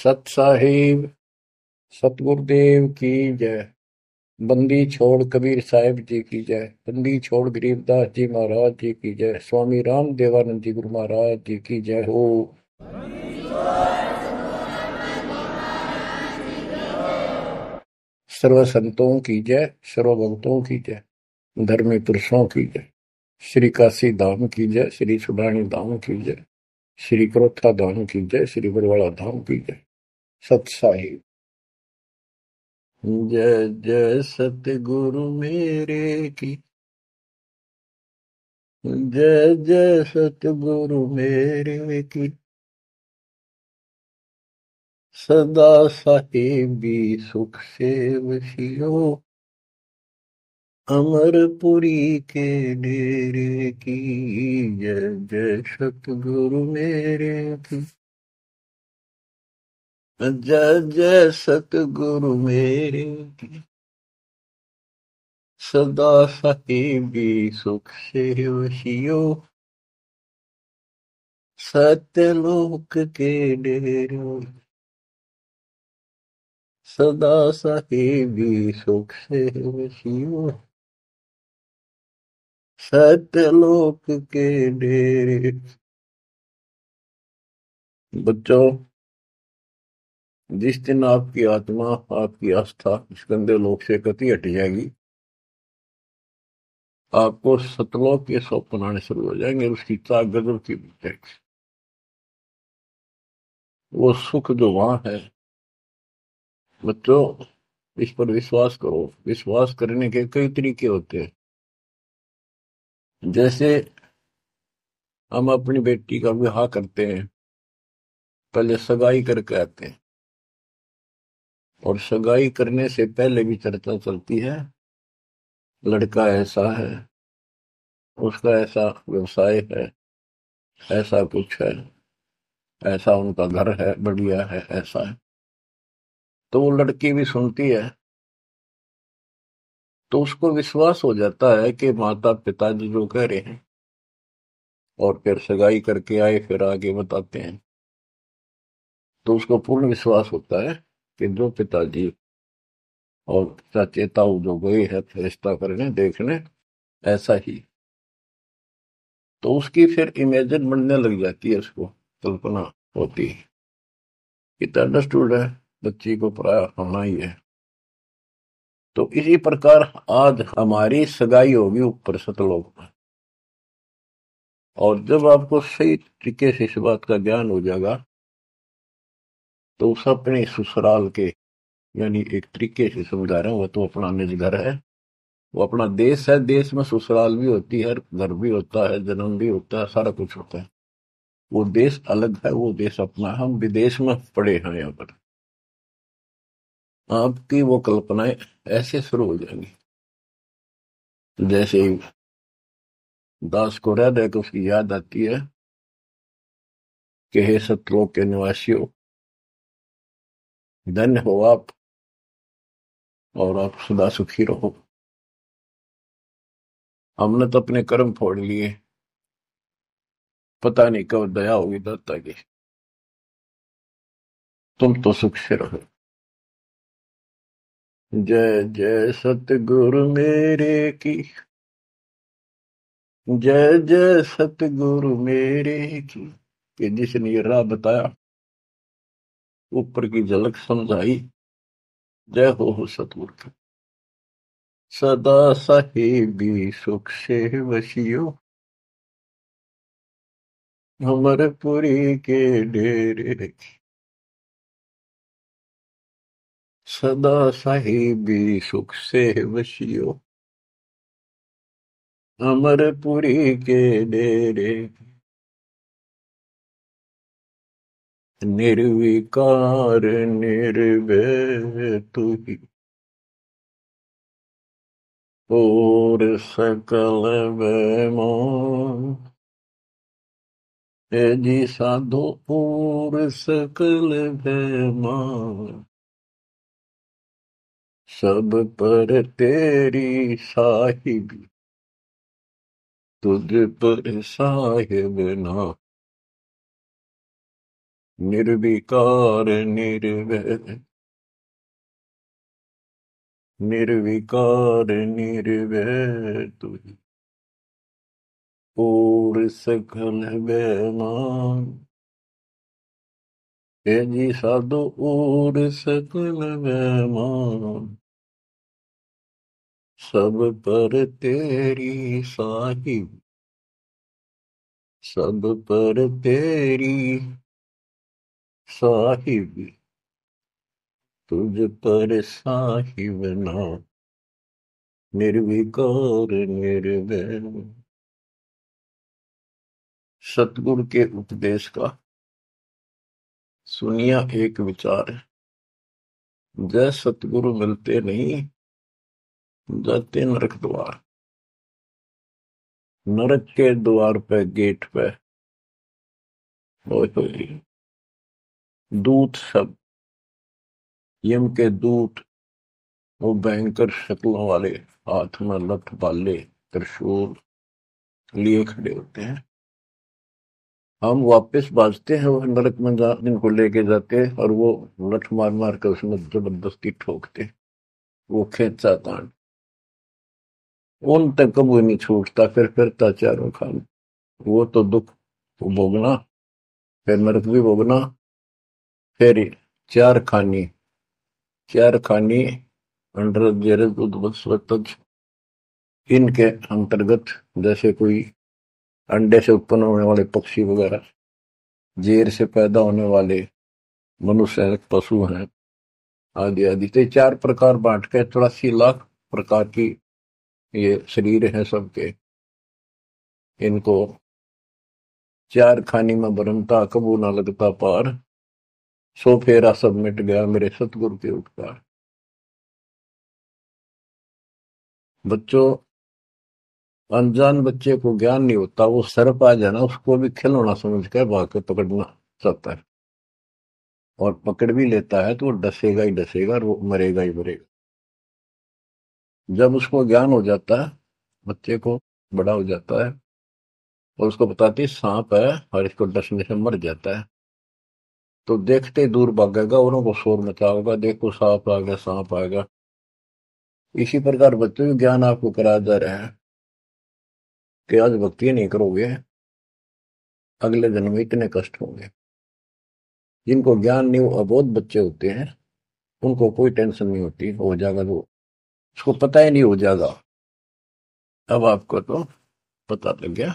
सत साहिब सतगुरुदेव की जय। बंदी छोड़ कबीर साहिब जी की जय। बंदी छोड़ गरीबदास जी महाराज जी की जय। स्वामी राम देवानंद जी गुरु महाराज जी की जय हो। सर्व संतों की जय, सर्व भक्तों की जय, धर्मी पुरुषों की जय। श्री काशी धाम की जय, श्री सुडानी धाम की जय, श्री क्रोथा धाम की जय, श्री बरवाड़ा धाम की जय। सत साहिब जय जय सतगुरु मेरे की जय जय सतगुरु मेरे की। सदा साहिबी सुख से वशियो अमरपुरी के डेरे की। जय जय सतगुरु मेरे की। जय जय सतगुरु मेरे की। सदा साहिबी सुख से वशियो सत्यलोक के डेरे। सदा साहिबी सुख से वशियो सत्यलोक के डेरे। बच्चों, जिस दिन आपकी आत्मा, आपकी आस्था इस गंदे लोक से कति हट जाएगी, आपको सतलोक के स्वप्न आने शुरू हो जाएंगे। उसकी चाक गजब की मिल जाएगी। वो सुख जो वहां है, बच्चों, इस पर विश्वास करो। विश्वास करने के कई तरीके होते हैं। जैसे हम अपनी बेटी का विवाह करते हैं, पहले सगाई करके आते हैं, और सगाई करने से पहले भी चर्चा चलती है। लड़का ऐसा है, उसका ऐसा व्यवसाय है, ऐसा कुछ है, ऐसा उनका घर है, बढ़िया है, ऐसा है। तो वो लड़की भी सुनती है, तो उसको विश्वास हो जाता है कि माता पिताजी जो कह रहे हैं, और फिर सगाई करके आए, फिर आगे बताते हैं, तो उसको पूर्ण विश्वास होता है कि जो पिताजी और चाचे ताऊ जो गए हैं रिश्ता करने देखने, ऐसा ही। तो उसकी फिर इमेजिन बनने लग जाती है, उसको कल्पना होती है कि अंडरस्टूड है, बच्ची को पराया होना ही है। तो इसी प्रकार आज हमारी सगाई होगी ऊपर सतलोक में। और जब आपको सही तरीके से इस बात का ज्ञान हो जाएगा, तो उस अपने ससुराल के, यानी एक तरीके से समझा रहा हूं, वो तो अपना निज घर है, वो अपना देश है। देश में ससुराल भी होती है, घर भी होता है, जन्म भी होता है, सारा कुछ होता है। वो देश अलग है, वो देश अपना है। हम विदेश में पड़े हैं यहाँ पर। आपकी वो कल्पनाएं ऐसे शुरू हो जाएंगी, जैसे ही दास को हृदय को उसकी याद आती है कि हे सतलोक के निवासियों, धन्य हो आप, और आप सदा सुखी रहो। हमने तो अपने कर्म फोड़ लिए, पता नहीं कब दया होगी दाता की। तुम तो सुख से रहो। जय जय सतगुरु मेरे की। जय जय सतगुरु मेरे की। कि जिसने ये राह बताया, ऊपर की झलक समझाई, जय हो सतगुरु की। सदा साहिबी सुख से वसियो अमरपुरी के डेरे। सदा साहिबी सुख से वसियो अमरपुरी के डेरे। निर्विकार निर्भय तू ही और सकल बेमान। हे जी साधो और सकल बेमान। सब पर तेरी साहिबी, तुझ पर साहिब ना। निर्विकार निर्भय, निर्विकार निर्भय तुझ और सकल बेमान। हे जी साधो और सकल बेमान, सब पर तेरी साहिब, सब पर तेरी साहिब, तुझ पर साहिब ना, निर्विकार निर्भय। सतगुरु के उपदेश का सुनिया एक विचार है, जय सतगुरु मिलते नहीं, जाते नरक द्वार। नरक के द्वार पे, गेट पे, ओए होए, दूत सब, यम के दूत, वो भयंकर शक्लों वाले, हाथ में लठ भाले त्रिशूल लिए खड़े होते हैं। हम वापस भाजते हैं, वो नरक में जिनको लेके जाते हैं, और वो लठ मार मार कर उसमें जबरदस्ती ठोकते, वो खेचा कांड उन तक कभी नहीं छूटता, फिर फिरता चारों खान। वो तो दुख भोगना, फिर नरक भी भोगना, फिर चार खानी, चार खानी अंडर जेरज उद्वत्सवतज, इनके अंतर्गत जैसे कोई अंडे से उत्पन्न होने वाले पक्षी वगैरह, जेर से पैदा होने वाले मनुष्य हैं, पशु हैं, आदि आदि। तो चार प्रकार बांट के 84 लाख प्रकार की ये शरीर है सबके। इनको चार खानी में बरनता, कबू ना लगता पार, सो फेरा सब मिट गया मेरे सतगुरु के उपकार। बच्चों, अनजान बच्चे को ज्ञान नहीं होता, वो सर्प आ जाए ना, उसको भी खिलौना समझ के भाग के पकड़ना चाहता है, और पकड़ भी लेता है तो वो डसेगा ही डसेगा, और वो मरेगा ही मरेगा। जब उसको ज्ञान हो जाता है, बच्चे को, बड़ा हो जाता है, और उसको बताती है सांप है और इसको डसने से मर जाता है, तो देखते ही दूर भागेगा, औरों को शोर मचाओगा, देखो सांप आ गया, सांप आ गया। इसी प्रकार बच्चों को ज्ञान आपको कराया जा रहा है कि आज भक्ति नहीं करोगे, अगले जन्म में इतने कष्ट होंगे। जिनको ज्ञान नहीं, वो अबोध बच्चे होते हैं, उनको कोई टेंशन नहीं होती, हो जाएगा तो उसको पता ही नहीं हो जाएगा। अब आपको तो पता लग गया।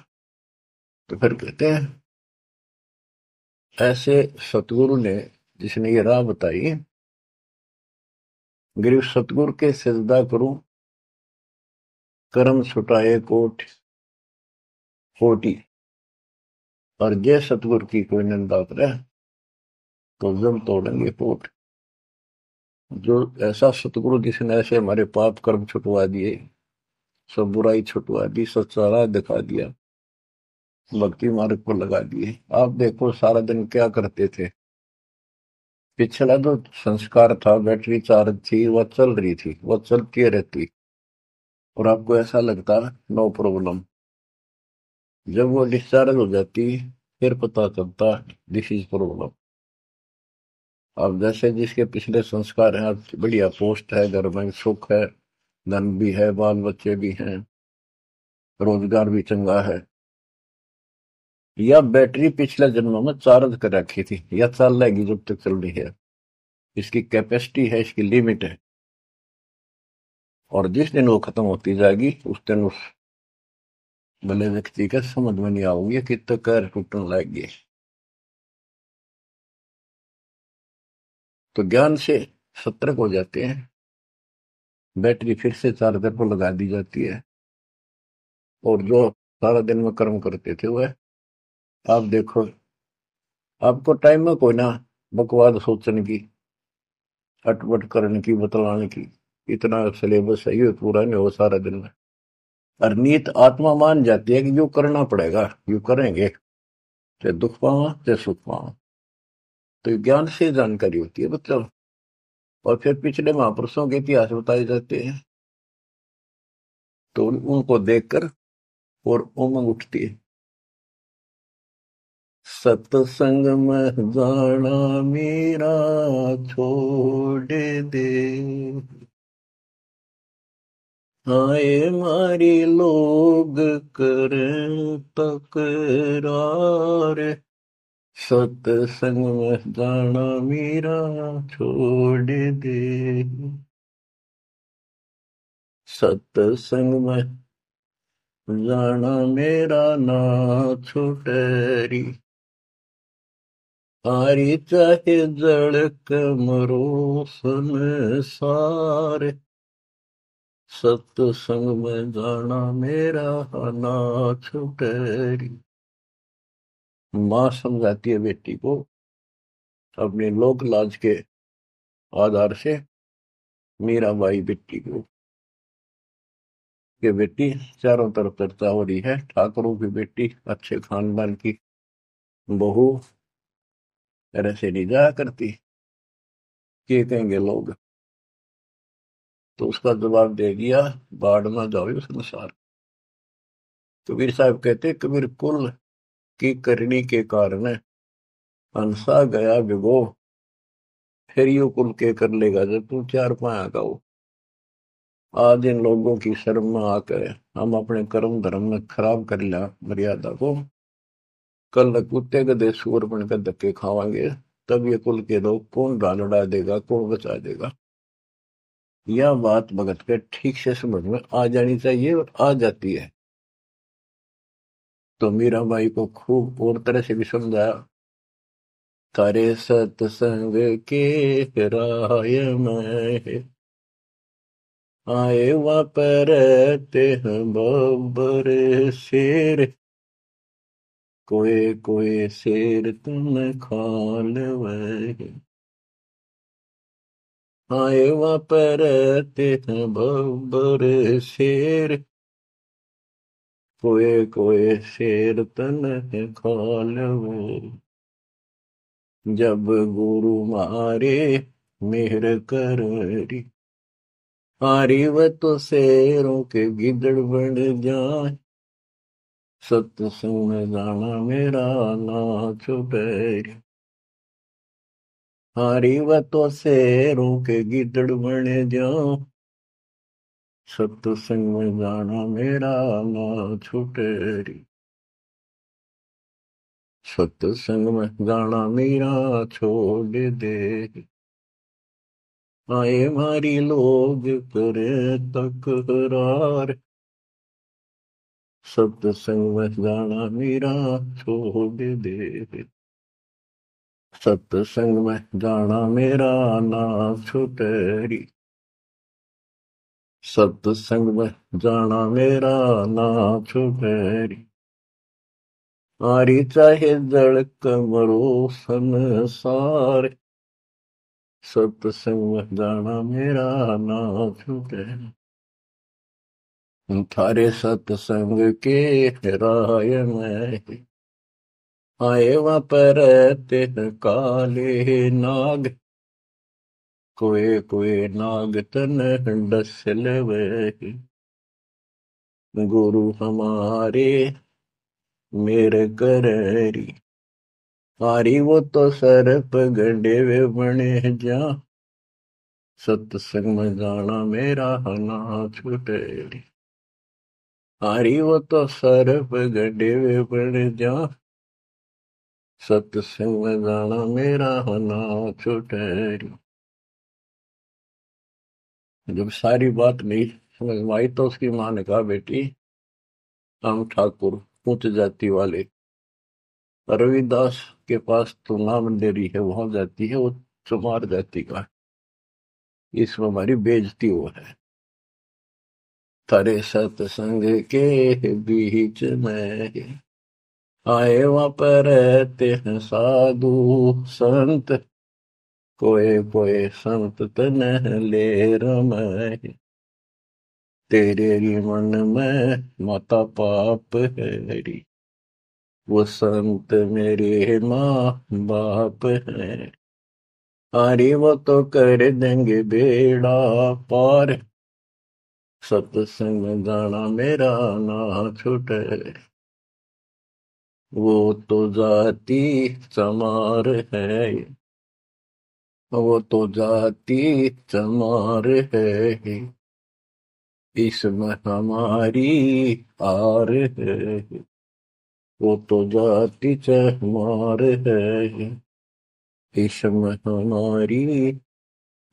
तो फिर कहते हैं, ऐसे सतगुरु ने, जिसने ये राह बताई, गिरफ्त सतगुरु के सिजदा करूं, कर्म छुटाए कोट कोटि, और जय सतगुरु की कोई निंदा करे, तो जम तोड़ेंगे कोट। जो ऐसा सतगुरु जिसने ऐसे हमारे पाप कर्म छुटवा दिए, सब बुराई छुटवा दी, सच्चा राह दिखा दिया, भक्ति मार्ग पर लगा दिए। आप देखो सारा दिन क्या करते थे। पिछला जो संस्कार था, बैटरी चार्ज थी, वह चल रही थी, वह चलती रहती, और आपको ऐसा लगता नो प्रॉब्लम। जब वो डिस्चार्ज हो जाती, फिर पता चलता दिस इज प्रॉब्लम। अब जैसे जिसके पिछले संस्कार हैं, अब बढ़िया पोस्ट है, घर में सुख है, धन भी है, बाल बच्चे भी हैं, रोजगार भी चंगा है, या बैटरी पिछले जन्मों में चार्ज कर रखी थी, या चल रहेगी जब तक चल रही है। इसकी कैपेसिटी है, इसकी लिमिट है, और जिस दिन वो खत्म होती जाएगी, उस दिन उस भले व्यक्ति का समझ में नहीं आओगे कि तो कैर टूटने लगे। तो ज्ञान से सतर्क हो जाते हैं, बैटरी फिर से चार्जर पर लगा दी जाती है, और जो सारा दिन में कर्म करते थे वह, आप देखो, आपको टाइम में कोई ना बकवाद सोचने की, अटपट करने की, बतलाने की, इतना सिलेबस है, ये पूरा नहीं हो सारा दिन में। और नीत आत्मा मान जाती है कि जो करना पड़ेगा यू करेंगे, चाहे दुख पावा चाहे सुख पावा। तो ज्ञान से जानकारी होती है मतलब। और फिर पिछले महापुरुषों के इतिहास बताए जाते हैं, तो उनको देखकर और उमंग उठती है। सत्संग में जाना मेरा छोड़ दे, आए मारी लोग करें तकरार, सत्संग में जाना मेरा छोड़ दे, सत्संग में जाना मेरा ना छुटेरी, हारी चाहे जड़क मरो संसार, सत्संग में जाना मेरा ना छुटेरी। माँ समझाती है बेटी को अपने लोक लाज के आधार से, मीराबाई बेटी को, कि बेटी चारों तरफ चर्चा हो रही है, ठाकुरों की बेटी, अच्छे खानदान की बहू, ऐसे नहीं जाया करती, क्या कहेंगे लोग। तो उसका जवाब दे दिया, बाढ़ में जाओ संसार। कबीर साहब कहते, कबीर कुल की करनी के कारण हंसा गया विगो, फिर यू कुल के कर लेगा जब तू चार पाया का हो। आज इन लोगों की शर्म में आकर हम अपने कर्म धर्म में खराब कर लिया मर्यादा को, कल कुत्ते गधे सूअर बनकर धक्के खावांगे, तब ये कुल के लोग कौन डाल उड़ा देगा, कौन बचा देगा। यह बात भगत के ठीक से समझ में आ जानी चाहिए, और आ जाती है। तो मीराबाई को खूब और तरह से भी समझाया, तारे सत्संग के राय में आए वहाँ पर रहते हैं बब्बर शेर, कोई कोई शेर तुम खाल वह, आए वहाँ पर रहते हैं बब्बर शेर, कोई कोई शेर तन खाल वह, जब गुरु मारे मेहर करी, हारी व तो शेरों के गिदड़ बन जाए, सत्संग में जाना मेरा ना छुपे, हारी व तो शेरों के गिदड़ बन जाओ, सत्संग में जाना मेरा ना छुटे, सत्संग में जाना मेरा छोड़ दे, आए मारी लोग करे तकरार, सत्संग में जाना मेरा छोड़ दे, सत्संग में जाना मेरा ना छुटेरी, सत्संग में जाना मेरा ना छुटेरी, आरी चाहे जड़क मरो संसार, सत्संग में जाना मेरा ना छुटेरी, थारे सत्संग के राय में आए वहाँ पर रहते हैं काले नाग, कोई कोई नाग तन डसल वे, गुरु हमारे मेरे करी, हारी वो तो सर्प गंडे वे बने जा, सत्संग में जाना मेरा ना छूटे, हारी वो तो सर्प गंडे वे बने जा, सत्संग में जाना मेरा ना छूटे। जब सारी बात नहीं समझ में आई तो उसकी माँ ने कहा, बेटी हम ठाकुर उच्च जाति वाले, रविदास के पास तो नाम ले रही है, वहां जाती है, वो चमार जाति का, इसमें हमारी बेइज्जती हो है। तारे सत्संग के बीच में आए वहाँ पर रहते हैं साधु संत, कोई कोई संत तन ले रमाए, तेरे ही मन में माता पाप है, वो संत मेरे माँ बाप है, अरे वो तो कर देंगे बेड़ा पार, सत्संग में जाना मेरा ना छूटे, वो तो जाति चमार है, वो तो जाति चमार है, इसमें हमारी हार है। वो तो जाति चमार है, इसमें हमारी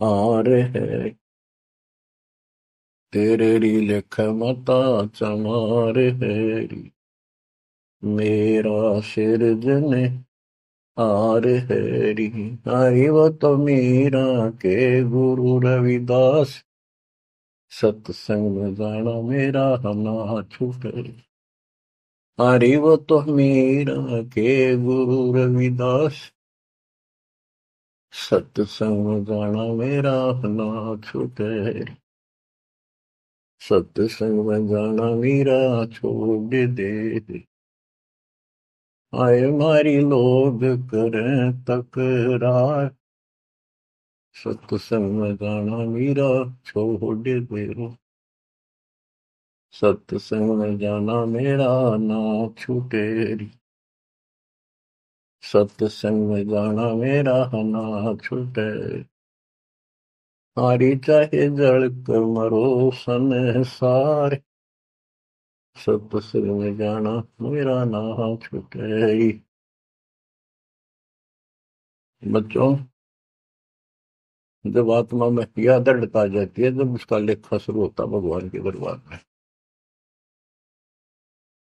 हार है। तेरे लिख मता चमार है, मेरा सिरजन हार है री। हरि वो तो मीरा के गुरु रविदास, सत्संग में जाना मेरा ना छूटे। हरि वो तो मीरा के गुरु रविदास, सत्संग में जाना मेरा ना छूटे। सत्संग में जाना मेरा छोड़ दे, आए मारी लोग करें तकरार, सत्संग में जाना मेरा छोड़ दे। सत्संग में जाना मेरा ना छूटे री। सत्संग में जाना मेरा ना छूटे। हारी चाहे जड़ कर मरो संसार, सत्संग में जाना मेरा ना छूटे। बच्चों, जब आत्मा में यह दृढ़ता आ जाती है, जब उसका लेखा शुरू होता है भगवान के दरबार में,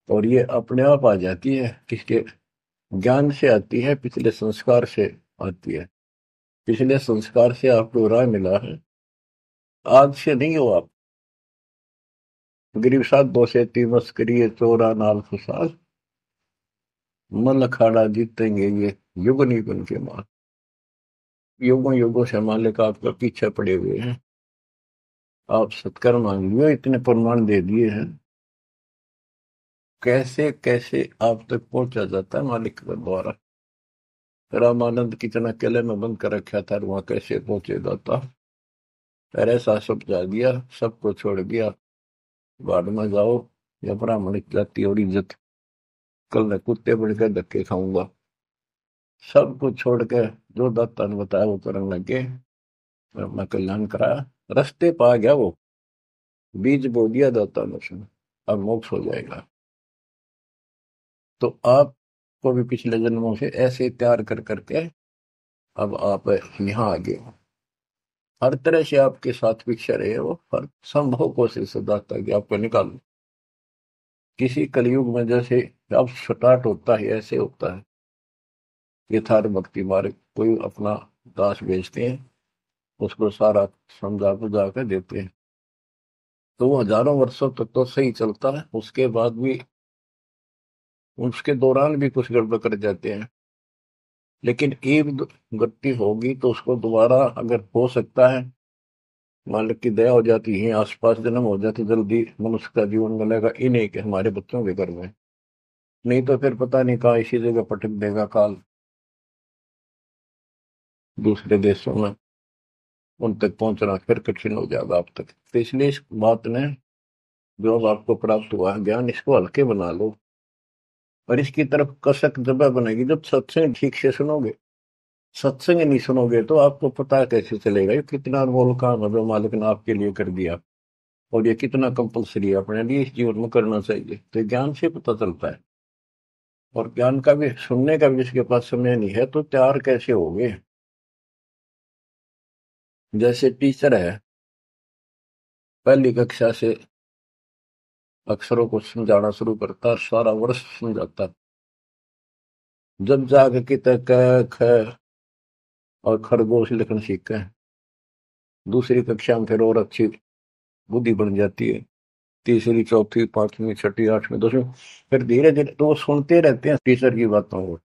और ये अपने आप आ जाती है, किसके ज्ञान से आती है, पिछले संस्कार से आती है। पिछले संस्कार से आपको राह मिला है, आज से नहीं हो आप। गरीब साथ दो से तीन मस्करी चोरा नाल फसाद, मन अखाड़ा जीतेंगे ये युग निगुन के माल। युगों युगों से मालिक आपका पीछे पड़े हुए हैं, आप सत्कर्म मांगिए, इतने प्रमाण दे दिए हैं। कैसे कैसे आप तक पहुंचा जाता है मालिक के द्वारा। रामानंद कितना किले में बंद कर रखा था, वहां कैसे पहुंचे जाता। अरे ऐसा सब जा दिया, सबको छोड़ दिया, बाद में जाओ, या ब्राह्मण जाति और इज्जत, कल मैं कुत्ते बढ़ के धक्के खाऊंगा। सब कुछ छोड़ के जो दत्ता ने बताया वो करने लगे, अपना कल्याण कराया, रास्ते पा गया वो, बीज बो दिया दत्ता ने उसने, अब मोक्ष हो जाएगा। तो आपको भी पिछले जन्मों से ऐसे तैयार कर करके अब आप यहाँ आ गए हो। हर तरह से आपके साथ पिक्चर रहे हो, हर संभव कोशिश से दाता कि आपको निकालो। किसी कलयुग में जैसे अब स्टार्ट होता है ऐसे होता है, यथार्थ भक्ति मार्ग, कोई अपना दास बेचते हैं, उसको सारा समझा बुझा कर देते हैं, तो वो हजारों वर्षों तक तो सही चलता है, उसके बाद भी, उसके दौरान भी कुछ गड़बड़ कर जाते हैं। लेकिन एक गलती होगी तो उसको दोबारा अगर हो सकता है, मालिक की दया हो जाती है, आसपास जन्म हो जाती, जल्दी मनुष्य का जीवन मिलेगा, इन्हें के हमारे बच्चों के घर में। नहीं तो फिर पता नहीं कहाँ इसी जगह पटक देगा काल, दूसरे देशों में उन तक पहुंचना फिर कठिन हो जाएगा आप तक। तो इसलिए इस बात ने, जो अब आपको प्राप्त हुआ है ज्ञान, इसको हल्के बना लो, और इसकी तरफ कसक जब बनेगी जब सत्संग ठीक से सुनोगे। सत्संग नहीं सुनोगे तो आपको पता कैसे चलेगा ये कितना अनमोल काम है जो मालिक ने आपके लिए कर दिया, और ये कितना कंपलसरी है अपने लिए इस जीवन में करना चाहिए। तो ज्ञान से पता चलता है। और ज्ञान का भी सुनने का भी इसके पास समय नहीं है, तो तैयार कैसे होगे। जैसे टीचर है, पहली कक्षा से अक्षरों को समझाना शुरू करता है, सारा वर्ष समझाता है, जब जाके कितने क ख और खरगोश लिखना सीखते हैं, दूसरी कक्षा में फिर और अच्छी बुद्धि बन जाती है, तीसरी चौथी पांचवी छठी आठवीं दसवीं, फिर धीरे धीरे तो वो सुनते रहते हैं टीचर की बातों को,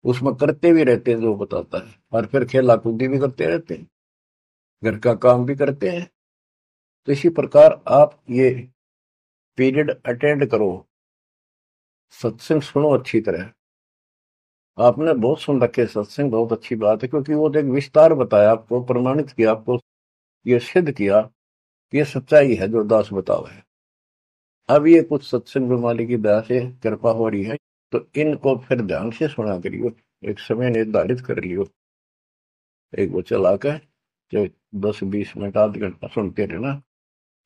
उसमें करते भी रहते हैं जो बताता है, और फिर खेला कूदी भी करते रहते हैं, घर का काम भी करते हैं। तो इसी प्रकार आप ये पीरियड अटेंड करो, सत्संग सुनो अच्छी तरह। आपने बहुत सुन रखे सत्संग, बहुत अच्छी बात है, क्योंकि वो तो एक विस्तार बताया आपको, प्रमाणित किया आपको, ये सिद्ध किया कि ये सच्चाई है जो दास बताओ है। अब ये कुछ सत्संग मालिक की दया से कृपा हो रही है, तो इनको फिर ध्यान से सुना करियो, एक समय निर्धारित कर लियो, एक वो चला कर जो 10-20 मिनट आध घंटा सुनते रहना।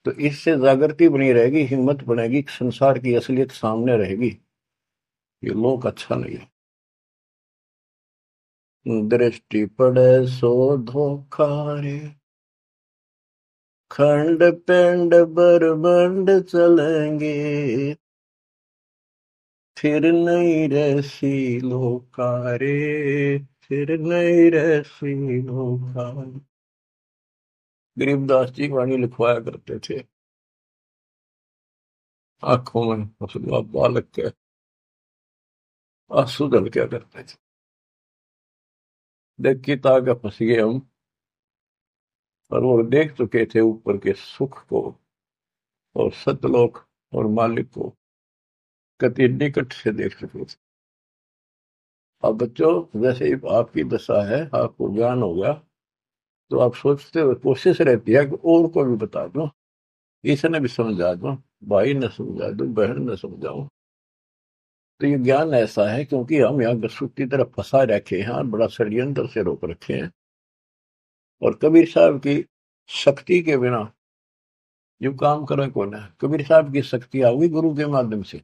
तो इससे जागृति बनी रहेगी, हिम्मत बनेगी, संसार की असलियत सामने रहेगी, ये लोक अच्छा नहीं है। दृष्टि पड़े सो धोखा रे, खंड पिंड बरबंड चलेंगे, फिर नहीं रसी लोका रे, फिर नहीं रसी लोका। गरीबदास जी वाणी लिखवाया करते थे, आंखों में हंसुआ बालक के आंसू दल क्या करते थे। देख की ताकत फंस गए हम, और वो देख चुके थे ऊपर के सुख को और सतलोक और मालिक को कति निकट से देख चुके थे। अब बच्चों, जैसे ही आपकी दशा है, आपको ज्ञान होगा, तो आप सोचते हो, कोशिश रहती है कि और को भी बता दो, इसने भी समझा दो, भाई ने समझा दो, बहन ने समझाओ। तो ये ज्ञान ऐसा है क्योंकि हम यहाँ गसूत की तरफ फंसा रखे हैं और बड़ा षड्यंत्र से रोक रखे हैं। और कबीर साहब की शक्ति के बिना जो काम करे कौन है। कबीर साहब की शक्ति आओगी गुरु के माध्यम से,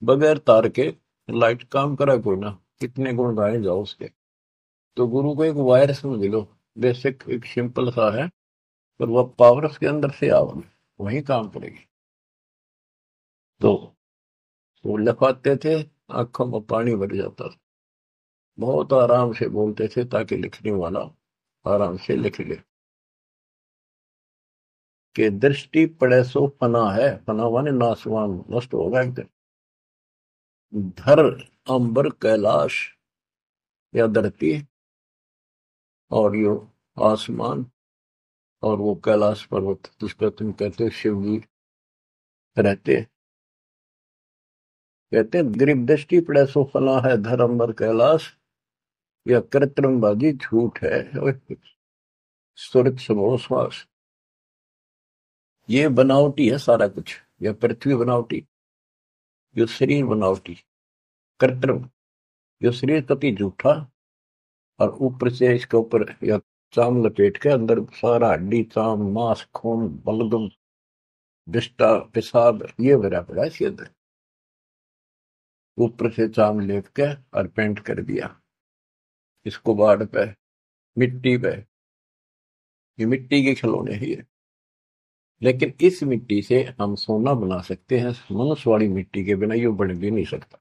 बगैर तार के लाइट काम करा कोई ना, कितने गुण गाए जाओ उसके। तो गुरु को एक वायर समझ लो, बेसिक एक सिंपल सा है, पर वह पावर उसके अंदर से आओ, वही काम करेगी। तो वो लिखवाते थे, आंखों में पानी भर जाता था। बहुत आराम से बोलते थे ताकि लिखने वाला आराम से लिख ले। कि दृष्टि पड़े सो फना है, फना माने नासवान, नष्ट होगा एक दिन। धर अंबर कैलाश, या धरती और यो आसमान, और वो कैलाश पर्वत जिसका तुम कहते हो शिव जी रहते, कहते हैं गरीब दृष्टि पड़े सो फना है, धर अंबर कैलाश, या कृत्रिम बाजी झूठ है, सुरत समो श्वास। ये बनावटी है सारा कुछ, यह पृथ्वी बनावटी, यो शरीर बनावटी कृत्रिम, यो शरीर कति झूठा, और ऊपर से इसके ऊपर या चाम लपेट के अंदर सारा हड्डी चाम मांस खून बलगम विष्टा पेशाब ये भरा पड़ा इसके अंदर। ऊपर से चाम लेप के और पेंट कर दिया इसको बाढ़ पे, मिट्टी पे, ये मिट्टी के खिलौने ही है। लेकिन इस मिट्टी से हम सोना बना सकते हैं, मनुष्य वाली मिट्टी के बिना ये बन भी नहीं सकता।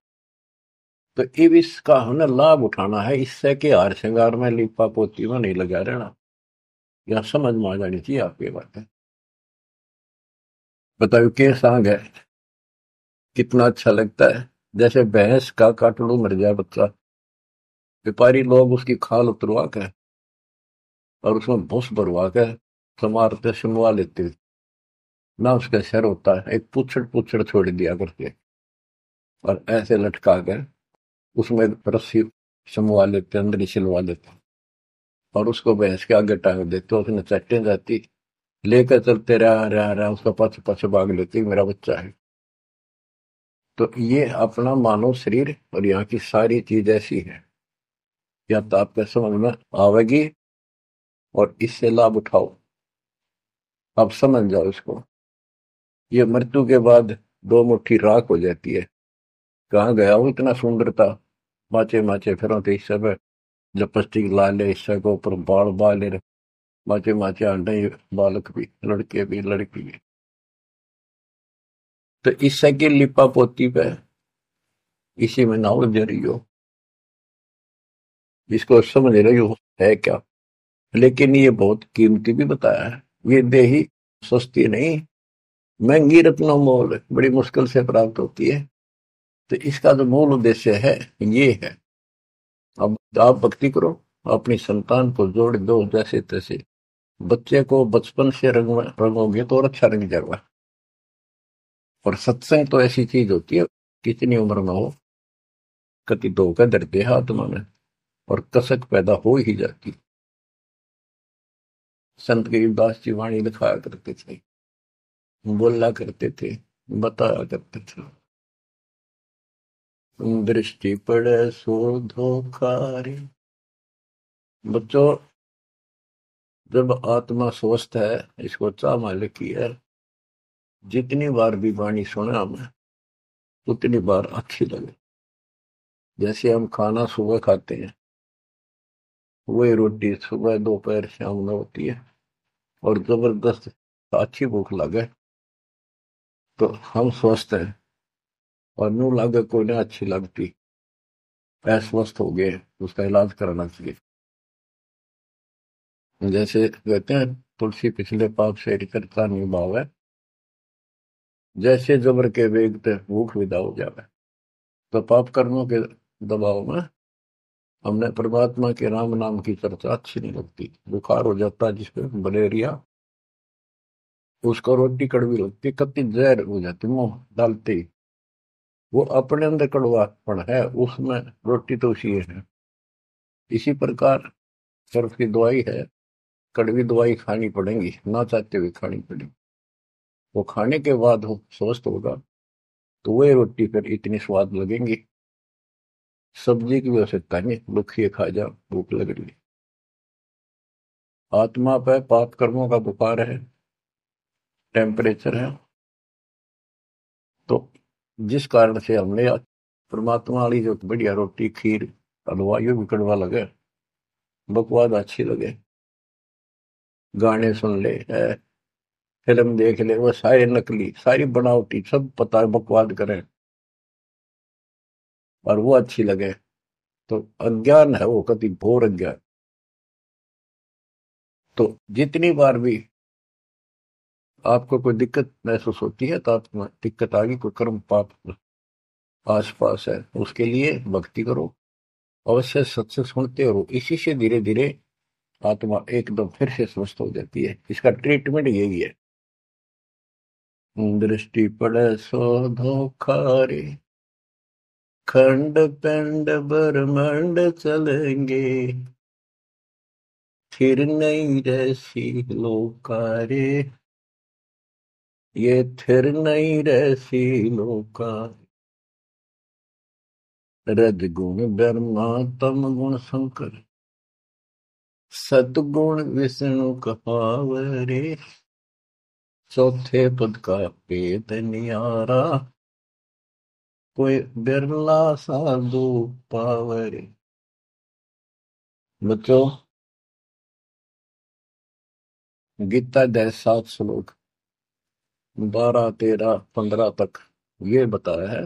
तो अब इसका हमें लाभ उठाना है, इससे के हार श्रृंगार में लिपा पोती में नहीं लगा रहना। यह समझ में आ जानी चाहिए आपकी बात है। बताओ के सांग है, कितना अच्छा लगता है। जैसे भैंस का काटड़ू मर जाए बच्चा, व्यापारी लोग उसकी खाल उतरवा कर और उसमें भूस भरवा कर समारते सुनवा लेते, ना उसका सर होता है, एक पुछड़ पुछड़ छोड़ दिया करते और ऐसे लटका कर उसमें रस्सी समवा लेते, अंदर ही सिलवा लेते, और उसको भैंस के आगे टांग देते, उसने चट्टे जाती, लेकर चलते रहा उसका पाछे पाछे भाग लेती, मेरा बच्चा है। तो ये अपना मानव शरीर और यहाँ की सारी चीज ऐसी है, या तो आपके समझ में आवेगी और इससे लाभ उठाओ, आप समझ जाओ इसको। ये मृत्यु के बाद दो मुट्ठी राख हो जाती है, कहाँ गया वो इतना सुंदर था, माचे माचे फिर इस सब लिपस्टिक ला ले, इससे को ऊपर बाल बाले, माचे माचे आंडे, बालक भी, लड़के भी, लड़की भी। तो इससे की लिपा पोती पे इसी में ना उलझ रही हो, इसको समझ रही हो है क्या। लेकिन ये बहुत कीमती भी बताया है, ये देही सस्ती नहीं, महंगी रत्नों मोल, बड़ी मुश्किल से प्राप्त होती है। तो इसका जो मूल उद्देश्य है ये है, अब आप भक्ति करो, अपनी संतान को जोड़ दो जैसे तैसे। बच्चे को बचपन से रंगोगे तो और अच्छा रंग जाएगा। और सत्संग तो ऐसी चीज होती है, कितनी उम्र में हो, कति धोखा धरते हाथ में और कसक पैदा हो ही जाती। संत गरीबदास जी वाणी लिखाया करते थे, बोला करते थे, बताया करते थे। दृष्टि पड़े सो धोखा रे। बच्चों, जब आत्मा स्वस्थ है, इसको चाह मालिक की है, जितनी बार भी वाणी सुने हमें उतनी बार अच्छी लगे। जैसे हम खाना सुबह खाते हैं, वही रोटी सुबह दोपहर शाम में होती है, और जबरदस्त अच्छी भूख लगे तो हम स्वस्थ हैं, और नू लागे कोई ना अच्छी लगती, अस्वस्थ हो गए, उसका इलाज कराना चाहिए। जैसे कहते हैं, तुलसी पिछले पाप से करता निभावे, जैसे जबर के वेग ते भूख विदा हो जावे। तो पाप कर्मों के दबाव में हमने परमात्मा के राम नाम की चर्चा अच्छी नहीं लगती। बुखार हो जाता है जिसपे मलेरिया, उसको रोटी कड़वी लगती, कत्ती जहर हो जाती मुंह डालते ही। वो अपने अंदर कड़वापन है, उसमें रोटी तो उसी है। इसी प्रकार सर्फ की दवाई है, कड़वी दवाई खानी पड़ेगी, ना चाहते हुए खानी पड़ेगी। वो खाने के बाद वो स्वस्थ होगा, तो वही रोटी फिर इतनी स्वाद लगेंगी। सब्जी की आवश्यकता नहीं, दुखिए खा जा, भूख लग रही। आत्मा पे पाप कर्मों का बुखार है, टेम्परेचर है, तो जिस कारण से हमने परमात्मा वाली जो बढ़िया रोटी खीर हलवा यो भी कड़वा लगे, बकवाद अच्छी लगे, गाने सुन ले है, फिल्म देख ले, वो सारे नकली सारी बनावटी सब पता है, बकवाद करें और वो अच्छी लगे, तो अज्ञान है, वो कति घोर अज्ञान। तो जितनी बार भी आपको कोई दिक्कत महसूस होती है, तो आपको दिक्कत आ गई, कोई कर्म पाप आस पास है, उसके लिए भक्ति करो, अवश्य सत्संग सुनते रहो। इसी से धीरे धीरे आत्मा एकदम फिर से स्वस्थ हो जाती है। इसका ट्रीटमेंट यही है। दृष्टि पड़े सो धोखा रे, खंड पिंड ब्रह्मांड चलेंगे, फिर नहीं रहसी लोका रे, ये थिर नहीं रहसी लोका। रजगुण ब्रह्मा तम गुण शंकर, सतगुण विष्णु कहावरे, चौथे पद का भेद नियारा, कोई बिरला साधु पावरे। बच्चों, गीता अध्याय 7 श्लोक 12 13 15 तक ये बताया है,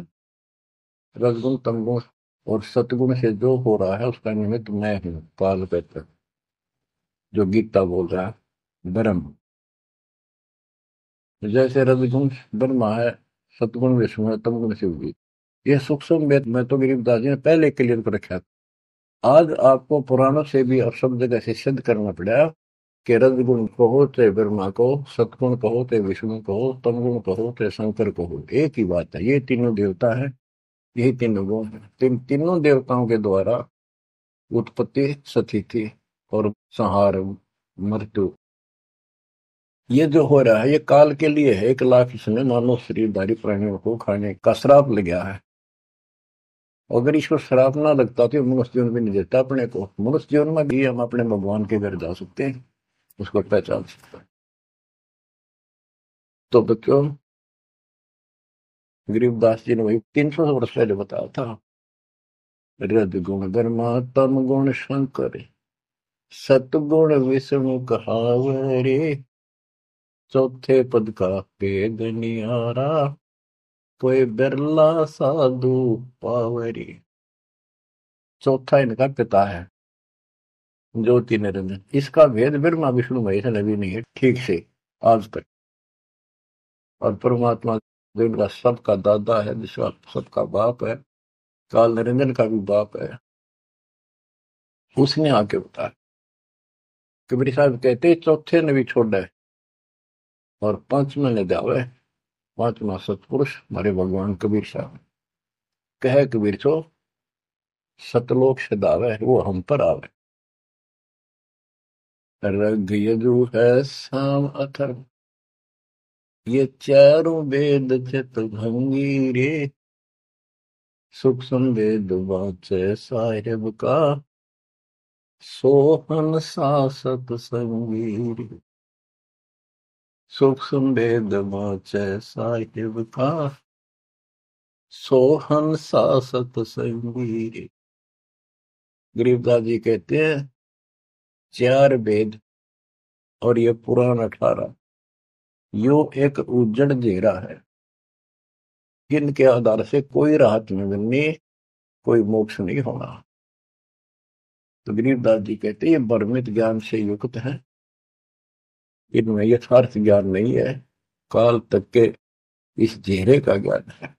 रजगुण तमगुण और सतगुण से जो हो रहा है उसका निमित्त मैं हूं, काल कहते, जो गीता बोल रहा है ब्रह्म। जैसे रजगुण ब्रह्मा है, सतगुण विष्णु है, तमगुण शिव जी। ये सूक्ष्म भेद मैं तो गरीबदास जी ने पहले क्लियर कर रखा था। आज आपको पुराणों से भी और सब जगह से सिद्ध करना पड़ा कि रजगुण कहो चाहे ब्रह्मा कहो, सतगुण कहो चाहे विष्णु कहो, तमगुण कहो चाहे शंकर कहो, एक ही बात है। ये तीनों देवता है, यही तीनों गुण है। तीनों देवताओं के द्वारा उत्पत्ति, स्थिति और संहार, मृत्यु, ये जो हो रहा है ये काल के लिए है। 1 लाख इसने मानव शरीरधारी प्राणियों को खाने का श्राप लग गया है। अगर इसको श्राप ना लगता तो मनुष्य जीवन भी नहीं देता अपने को। मनुष्य जीवन में भी हम अपने भगवान के घर जा सकते हैं, उसको पहचान सकते हैं। तो बच्चों, गरीबदास जी ने वही 300 वर्ष पहले बताया था, रजगुण ब्रह्मा तम गुण शंकर, सतगुण विष्णु कहावरे, चौथे पद का भेद नियारा, कोई बिरला साधु पावरी। चौथा इनका पिता है, ज्योति निरंजन। इसका भेद ब्रह्मा विष्णु महेश ने भी नहीं है ठीक से आज तक। और परमात्मा जो इनका सबका दादा है, जिसका सबका बाप है, काल निरंजन का भी बाप है, उसने आके बताया। कबीर साहब कहते चौथे ने भी छोड़ा है और पांचवें ने दावे। पांचवा सतपुरुष हमारे भगवान कबीर साहब कहे, कबीर सो सतलोक से दावे वो हम पर आवे। रग यजु है साम अथर्व, ये चारों वेद चित भंगी रे, सुख संवेद वाचे साहिब का, सोहन सासत संगीर। सुख संवेद वाचे साहिब का, सोहन सासत संगीर। गरीबदास जी कहते हैं चार वेद और ये पुराण 18 यो एक उज्जड़ घेरा है, जिनके आधार से कोई राहत नहीं मिलनी, कोई मोक्ष नहीं होना। तो गरीबदास जी कहते हैं ये भ्रमित ज्ञान से युक्त है, इनमें यथार्थ ज्ञान नहीं है, काल तक के इस घेरे का ज्ञान है।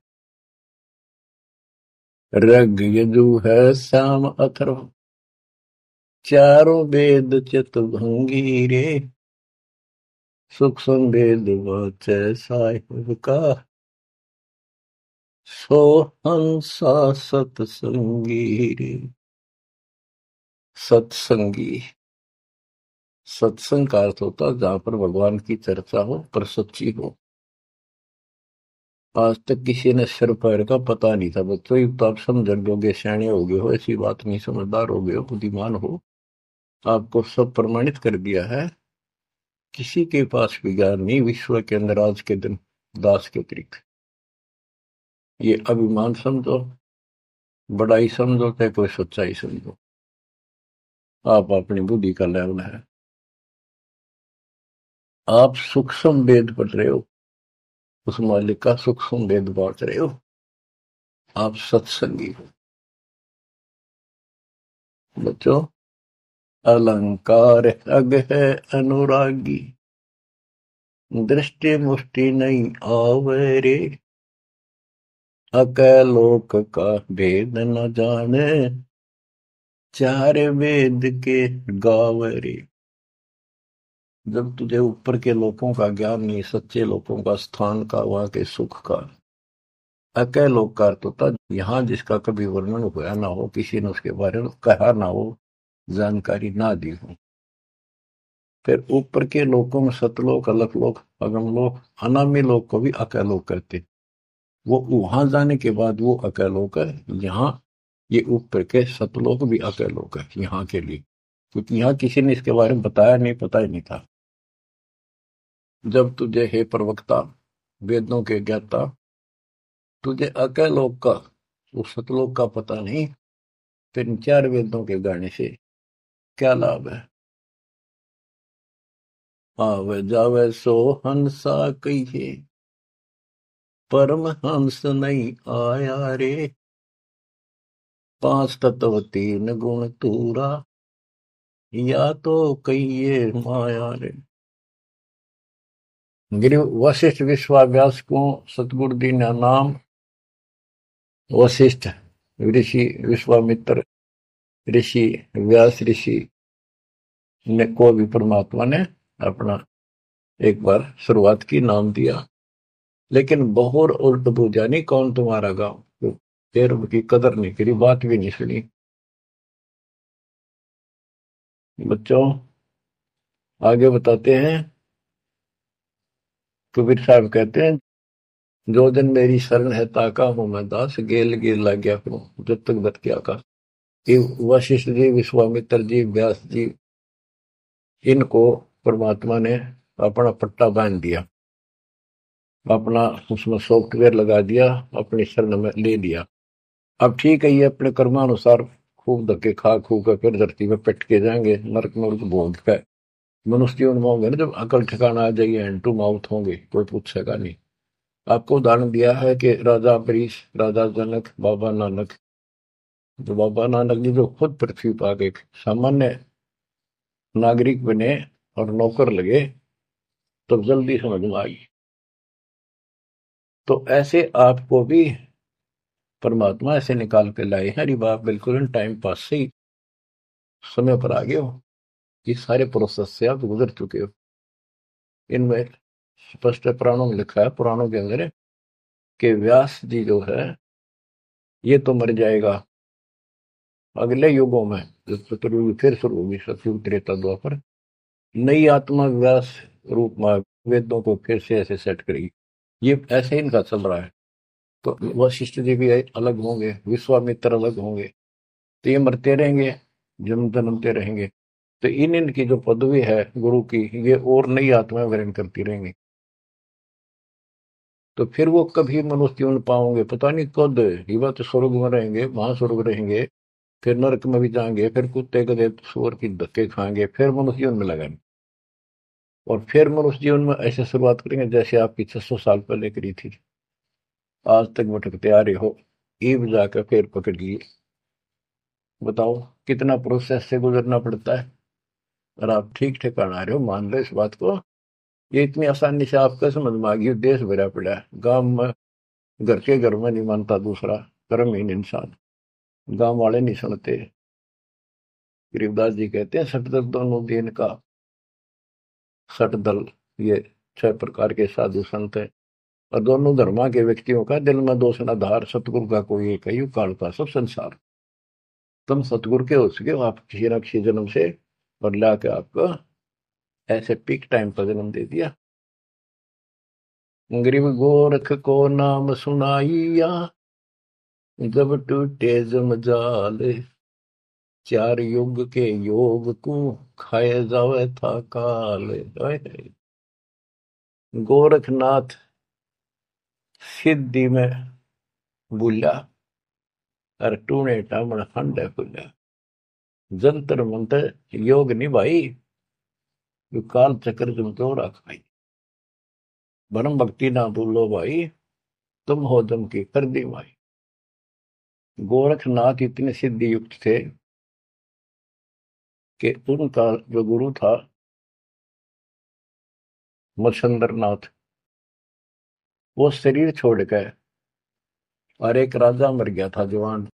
ऋग यजु है साम अथर्व, चारों वेद चितभंगी रे। सुख संवेद वाचे साहिब का, सोहंसा सत्संगी रे। सत्संगी, सत्संग का अर्थ होता है जहां पर भगवान की चर्चा हो पर सच्ची हो। आज तक किसी ने सिर पैर का पता नहीं था बच्चों, ये तो आप समझ लोगे, सियाणे हो गए हो, ऐसी बात नहीं, समझदार हो गए हो, बुद्धिमान हो, आपको सब प्रमाणित कर दिया है। किसी के पास भी ज्ञान नहीं विश्व के अंदर आज के दिन दास के अतिरिक्त। ये अभिमान समझो, बड़ाई समझो, चाहे कोई सच्चाई समझो, आप अपनी बुद्धि का लेवल है। आप सूक्ष्म वेद पढ़ रहे हो, उस मालिक का सूक्ष्म वेद बांट रहे हो, आप सत्संगी हो। बच्चों, अलंकार अग है अनुरागी, दृष्टि मुष्टि नहीं आवे रे। अकलोक का भेद न जाने, चार वेद के गावरे। जब तुझे ऊपर के लोगों का ज्ञान नहीं, सच्चे लोगों का, स्थान का, वहां के सुख का, अकलोक का अर्थ होता यहाँ जिसका कभी वर्णन हुआ ना हो, किसी ने उसके बारे में कहा ना हो, जानकारी ना दी हो। फिर ऊपर के लोकों में सतलोक, अलकलोक, अगमलोक, अनामी लोक को भी अकलोक कहते। वो वहां जाने के बाद वो अकलोक है। यहाँ ये ऊपर के सतलोक भी अकलोक है यहाँ के लिए, क्योंकि यहाँ किसी ने इसके बारे में बताया नहीं, पता ही नहीं था। जब तुझे हे प्रवक्ता, वेदों के ज्ञाता, तुझे अकलोक का, वो सतलोक का पता नहीं, फिर इन चार वेदों के गाने से क्या लाभ है। आवे जावे सो हंसा कहिए, परम हंस नहीं आया रे। पांच तत्व तीन गुण तूरा, या तो कहिए माया रे। गिरि वशिष्ठ विश्वाव्यास को सतगुरु दीना नाम। वशिष्ठ ऋषि, विश्वामित्र ऋषि, व्यास ऋषि ने को भी परमात्मा ने अपना एक बार शुरुआत की, नाम दिया। लेकिन बहुर उल्ट पूजा नहीं, कौन तुम्हारा गांव, फिर की कदर नहीं करी, बात भी नहीं सुनी। बच्चों, आगे बताते हैं। कबीर साहब कहते हैं जो जन मेरी शरण है ताका हूं मैं दास, गेल गेल लग गया करूं जब तक बत गया का। ये वशिष्ठ जी, विश्वामित्र जी, व्यास जी, इनको परमात्मा ने अपना पट्टा बांध दिया, अपना उसमें सॉफ्टवेयर लगा दिया, अपनी शरण में ले लिया। अब ठीक है, ये अपने कर्मानुसार खूब धक्के खा खू कर फिर धरती में पिट के जाएंगे, नरक नरक भोग के मनुष्य जीवन में होंगे ना, जब अकल ठिकाना आ जाइए, हैंड टू माउथ होंगे, कोई पूछेगा नहीं। आपको उदाहरण दिया है कि राजा अम्बरीश, राजा जनक, बाबा नानक। जो बाबा नानक जी जो खुद पृथ्वी पर आ गए, सामान्य नागरिक बने और नौकर लगे, तो जल्दी समझ में आई। तो ऐसे आपको भी परमात्मा ऐसे निकाल के लाए हैं। अरे बाप, बिल्कुल इन टाइम पास से ही समय पर आ गए हो, ये सारे प्रोसेस से आप गुजर चुके हो। इनमें स्पष्ट पुराणों में लिखा है, पुराणों के अंदर कि व्यास जी जो है ये तो मर जाएगा अगले युगों में, जब चतुर्युग फिर शुरू होगी, सतयुग, त्रेता, द्वापर, नई आत्मा व्यास रूप में वेदों को फिर से ऐसे सेट करेगी। ये ऐसे इनका चल रहा है। तो वशिष्ठ जी भी अलग होंगे, विश्वामित्र अलग होंगे। तो ये मरते रहेंगे, जन्म जन्मते रहेंगे। तो इनकी जो पदवी है गुरु की, ये और नई आत्माएं ग्रहण करती रहेंगी। तो फिर वो कभी मनुष्य जीवन पाओगे पता नहीं कद। ये बात स्वर्ग में रहेंगे, महास्वर्ग रहेंगे, फिर नरक में भी जाएंगे, फिर कुत्ते गधे सूअर की धक्के खाएंगे, फिर मनुष्य जीवन में लगाएंगे। और फिर मनुष्य जीवन में ऐसे शुरुआत करेंगे जैसे आपकी 600 साल पहले करी थी। आज तक भटकते आ रहे हो, ईब जाकर फिर पकड़ लिए। बताओ कितना प्रोसेस से गुजरना पड़ता है। और आप ठीक ठिकाना आ रहे हो, मान लो इस बात को। ये इतनी आसानी से आपका समझ में आ गई। देश भरा पड़ा है गांव में, घर के घर में नहीं मानता दूसरा, कर्महीन इंसान। गांव वाले नहीं सुनते। गरीबदास जी कहते हैं सटदल दोनों दिन का। सटदल, ये 6 प्रकार के साधु संत है। और दोनों धर्मा के व्यक्तियों का दिल में दोष न धार, सतगुरु का कोई एक ही, काल का सब संसार। तुम सतगुरु के हो सके हो आप किसी न किसी जन्म से, और ला के आपको ऐसे पीक टाइम पर जन्म दे दिया। गरीब गोरख को नाम सुनाइया, जब टूटे जमजाल, 4 युग के योग को खाए जावे था काल। ओए होए। गोरखनाथ सिद्धि में बुला, और टूणे टामण हंडे फुला। जंतर मंतर योग नहीं भाई, जो काल चक्र तुम तो रखाई। भरम भक्ति ना भूलो भाई, तुम हो दम की कर दी भाई। गोरखनाथ इतने सिद्धि युक्त थे कि उनका जो गुरु था मत्स्येंद्र नाथ, वो शरीर छोड़ गए। और एक राजा मर गया था जवान,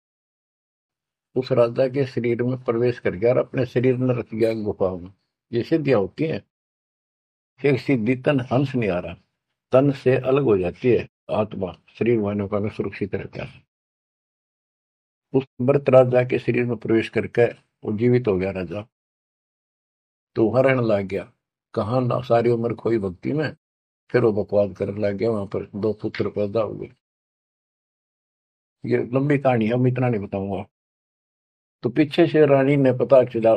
उस राजा के शरीर में प्रवेश कर गया और अपने शरीर में रख गया गुफा में। ये सिद्धियां होती हैं। एक सीधी तन हंस नहीं आ रहा, तन से अलग हो जाती है आत्मा, शरीर वालों का सुरक्षित रहता है। उस मृत राजा के शरीर में प्रवेश करके वो जीवित हो गया राजा। तो हरण लग गया। कहाँ ना सारी उम्र खोई भक्ति में, फिर वो बकवाद करने लग गया। वहां पर 2 पुत्र पैदा हुए। ये लंबी कहानी है, हम इतना नहीं बताऊंगा। तो पीछे से रानी ने पता चला,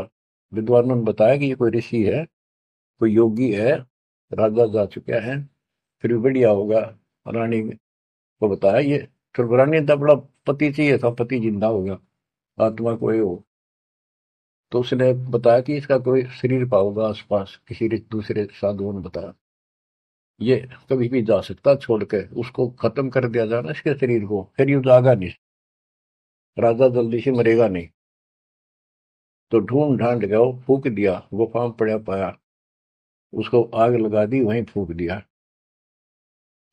विद्वानों ने बताया कि ये कोई ऋषि है, कोई योगी है, राजा जा चुका है, फिर भी बढ़िया होगा। रानी को बताया ये। फिर रानी ने बड़ा पति चाहिए था, पति जिंदा होगा, आत्मा कोई हो। तो उसने बताया कि इसका कोई शरीर पाओगा आसपास, किसी दूसरे साधुओं ने बताया। ये कभी भी जा सकता छोड़ के, उसको खत्म कर दिया जाए ना इसके शरीर को, फिर ये जागा नहीं, राजा जल्दी से मरेगा नहीं। तो ढूंढ ढांड गया, फूक दिया, गुफा में पड़ा पाया, उसको आग लगा दी, वहीं फूक दिया।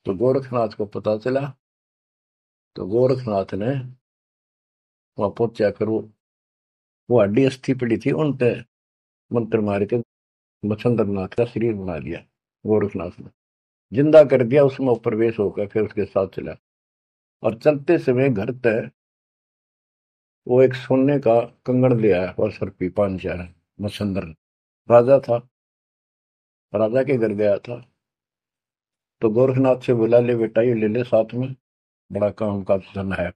तो गोरखनाथ को पता चला। तो गोरखनाथ ने वहां पहुंचा, फिर वो हड्डी अस्थि पड़ी थी, उन पे मंत्र मार के मच्छिंद्र नाथ का शरीर बना दिया। गोरखनाथ ने जिंदा कर दिया, उसमें प्रवेश होकर फिर उसके साथ चला। और चलते समय घर तक वो एक सोने का कंगन ले आया और सर पी 5 चार। मच्छिंद्र राजा था, राजा के घर गया था। तो गोरखनाथ से बोला, ले बेटा ये ले ले साथ में, बड़ा काम का धन है।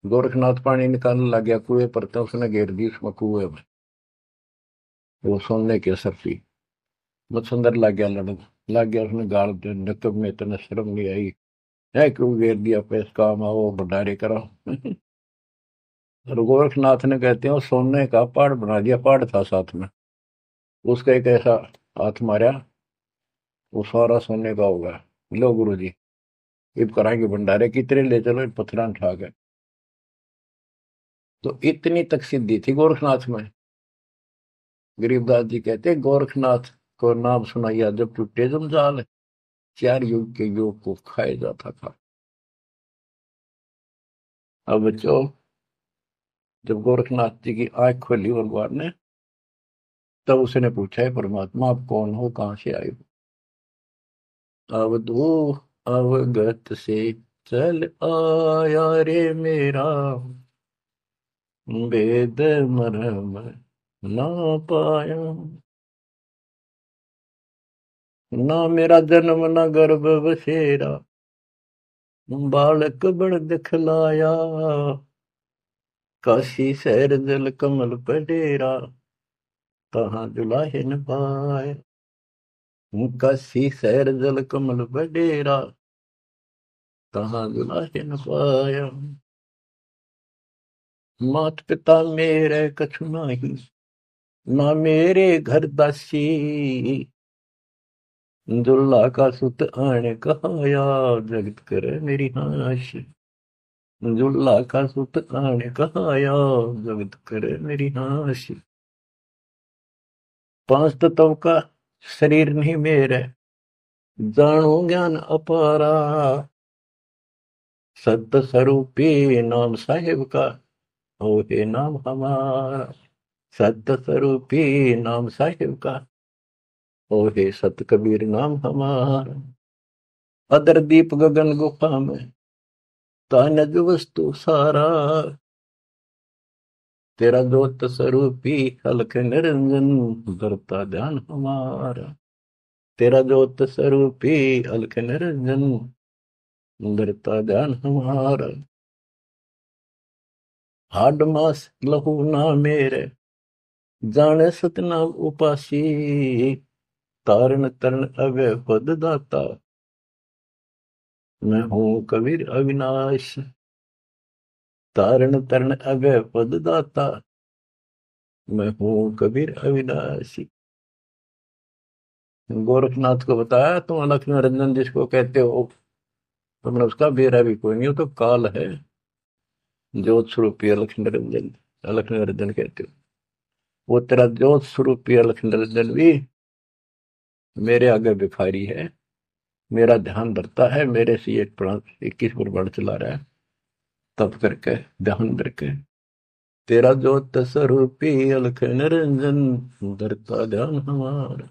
गोरखनाथ पानी निकालने लग गया कुएं पर, तो उसने घेर दी उसमें कुएं में, वो सोने के असर पी। मच्छिंद्र लग गया लड़न, लग गया उसने गाल दे, नकब में इतने शर्म नहीं आई है, क्यों घेर दिया, पैस काम आओ भंडारे करो। और गोरखनाथ ने कहते हैं वो सोने का पहाड़ बना दिया, पहाड़ था साथ में, उसका एक ऐसा हाथ मारा, वो सारा सोने का होगा। लो गुरु जी, इब कराएंगे भंडारे, कितने ले चलो, पत्थर उठा के। तो इतनी तक सिद्धि थी गोरखनाथ में। गरीबदास जी कहते हैं गोरखनाथ को नाम सुनाइया, जब टूटे जंजाल, 4 युग के योग को खाए जाता था। अब बच्चों, जब गोरखनाथ जी की आंख खोली भगवान ने, तब उसने पूछा है परमात्मा आप कौन हो, कहां से आए हो। अवधू अवगत से चल आया रे मेरा, वेद मरम ना पाया। ना मेरा जन्म न गर्भ बसेरा, बालक बड़ दिखलाया, काशी शहर जल कमल पे डेरा, तहाँ दुलाहिन पाया। काशी शहर जल कमल पे डेरा, तहाँ दुलाहिन पाया। मात पिता मेरे कछु नाही, ना मेरे घर दासी, दुल्ला का सुत आने कहाया, जगत करे मेरी हाशि। दुल्ला का सुत आने कहाया, जगत करे मेरी हाशि। पांच तत्व का शरीर नहीं मेरे, जानो ज्ञान अपारा, सत्य स्वरूपी नाम साहिब का, हो हे नाम हमारा। सत्य स्वरूपी नाम साहिब का, हो हे सत कबीर नाम हमारा। अदर दीप गगन गुफा में, तानज वस्तु सारा, तेरा जोत स्वरूपी अलख निरंजन, करता ध्यान हमारा। तेरा जोत स्वरूपी अलख निरंजन, करता ध्यान हमारा। हाड मास लहू ना मेरे, जाने सतनाम उपासी, तारण तरण अवय पद दाता, मैं हूँ कबीर अविनाश। तारण तरण अवय पद दाता, मैं हूँ कबीर अविनाशी। गोरखनाथ को बताया, तुम अलख निरंजन जिसको कहते हो, तुमने उसका बेरा भी कोई नहीं, हो तो काल है। ज्योत स्वरूपी अलख निरंजन, अलख निरंजन कहते हो। वो तेरा ज्योत स्वरूपी अलख निरंजन भी मेरे आगे भिखारी है, मेरा ध्यान धरता है, मेरे से 21 प्रमाण चला रहा है, तब करके ध्यान करके। तेरा ज्योत स्वरूपी अलख निरंजन, धरता ध्यान हमारा।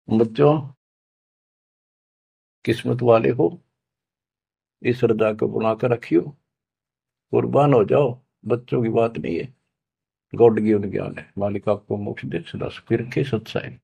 बच्चों, किस्मत वाले हो, इस श्रद्धा को बनाकर रखियो, कुर्बान हो जाओ। बच्चों की बात नहीं है, गॉड गिवन ज्ञान है। मालिक आपको मोक्ष दे, सदा सुखी रखे, सत्साई।